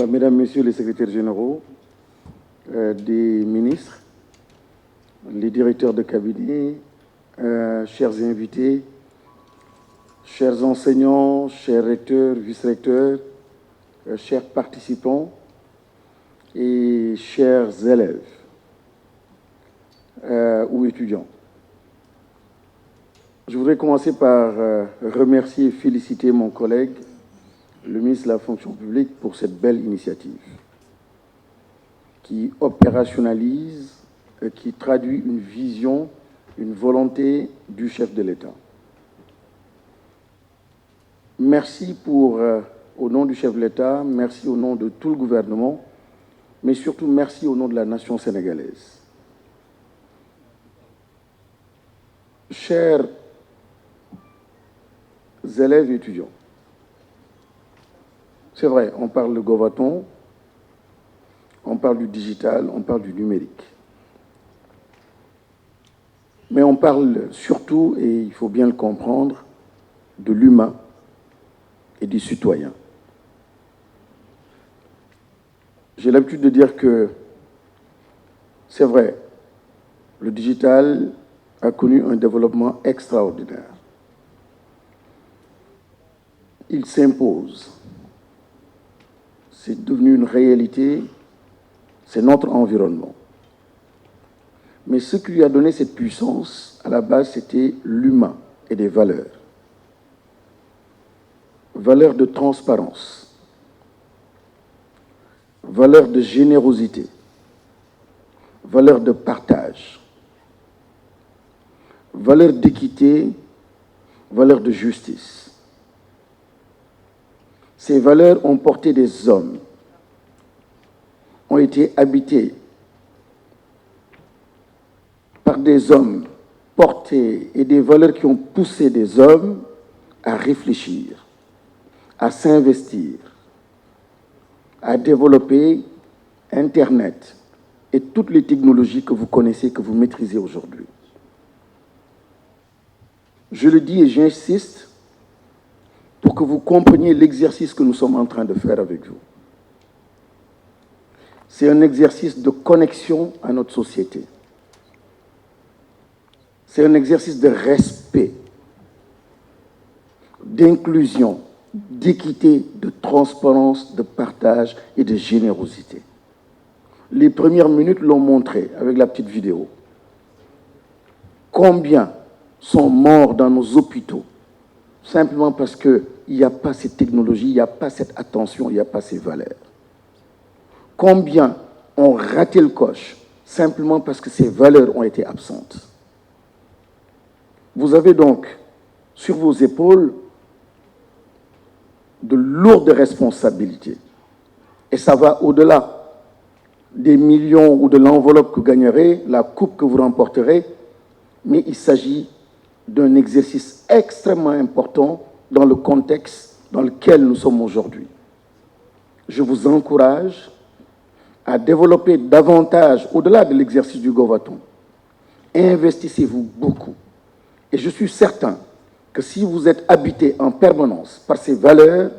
Mesdames, Messieurs les secrétaires généraux, des ministres, les directeurs de cabinet, chers invités, chers enseignants, chers recteurs, vice-recteurs, chers participants et chers élèves ou étudiants. Je voudrais commencer par remercier et féliciter mon collègue, le ministre de la fonction publique, pour cette belle initiative qui opérationnalise, qui traduit une vision, une volonté du chef de l'État. Merci au nom du chef de l'État, merci au nom de tout le gouvernement, mais surtout merci au nom de la nation sénégalaise. Chers élèves et étudiants, c'est vrai, on parle de Govaton, on parle du digital, on parle du numérique. Mais on parle surtout, et il faut bien le comprendre, de l'humain et du citoyen. J'ai l'habitude de dire que c'est vrai, le digital a connu un développement extraordinaire. Il s'impose. C'est devenu une réalité, c'est notre environnement. Mais ce qui lui a donné cette puissance, à la base, c'était l'humain et des valeurs. Valeurs de transparence, valeurs de générosité, valeurs de partage, valeurs d'équité, valeurs de justice. Ces valeurs ont porté des hommes, ont été habités par des hommes portés et des valeurs qui ont poussé des hommes à réfléchir, à s'investir, à développer Internet et toutes les technologies que vous connaissez, que vous maîtrisez aujourd'hui. Je le dis et j'insiste pour que vous compreniez l'exercice que nous sommes en train de faire avec vous. C'est un exercice de connexion à notre société. C'est un exercice de respect, d'inclusion, d'équité, de transparence, de partage et de générosité. Les premières minutes l'ont montré avec la petite vidéo. Combien sont morts dans nos hôpitaux simplement parce qu'il n'y a pas cette technologie, il n'y a pas cette attention, il n'y a pas ces valeurs. Combien ont raté le coche simplement parce que ces valeurs ont été absentes. Vous avez donc sur vos épaules de lourdes responsabilités. Et ça va au-delà des millions ou de l'enveloppe que vous gagnerez, la coupe que vous remporterez, mais il s'agit d'un exercice extrêmement important dans le contexte dans lequel nous sommes aujourd'hui. Je vous encourage à développer davantage, au-delà de l'exercice du Govaton. Investissez-vous beaucoup. Et je suis certain que si vous êtes habité en permanence par ces valeurs,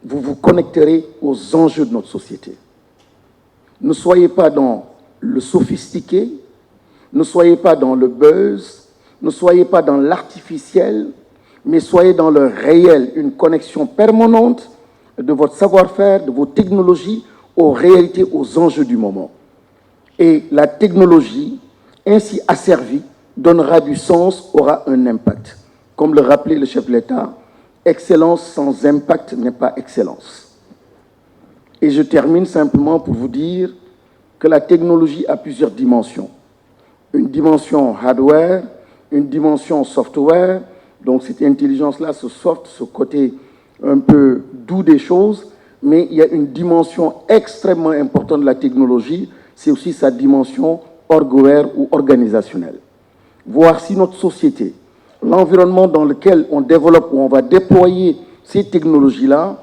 vous vous connecterez aux enjeux de notre société. Ne soyez pas dans le sophistiqué, ne soyez pas dans le buzz, ne soyez pas dans l'artificiel, mais soyez dans le réel, une connexion permanente de votre savoir-faire, de vos technologies, aux réalités, aux enjeux du moment. Et la technologie, ainsi asservie, donnera du sens, aura un impact. Comme le rappelait le chef de l'État, excellence sans impact n'est pas excellence. Et je termine simplement pour vous dire que la technologie a plusieurs dimensions. Une dimension hardware, une dimension software, donc cette intelligence-là, ce soft, ce côté un peu doux des choses, mais il y a une dimension extrêmement importante de la technologie, c'est aussi sa dimension orguaire ou organisationnelle. Voir si notre société, l'environnement dans lequel on développe ou on va déployer ces technologies-là,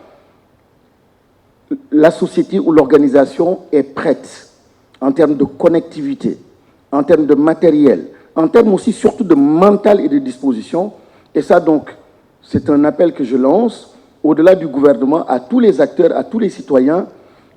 la société ou l'organisation est prête en termes de connectivité, en termes de matériel, en termes aussi surtout de mental et de disposition. Et ça donc, c'est un appel que je lance au-delà du gouvernement à tous les acteurs, à tous les citoyens,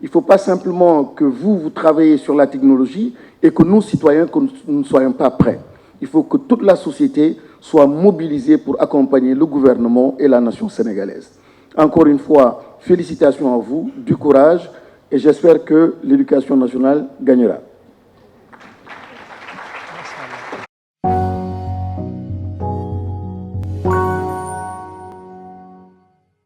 Il ne faut pas simplement que vous travaillez sur la technologie et que nous, citoyens, que nous ne soyons pas prêts. Il faut que toute la société soit mobilisée pour accompagner le gouvernement et la nation sénégalaise. Encore une fois, félicitations à vous, du courage, et j'espère que l'éducation nationale gagnera.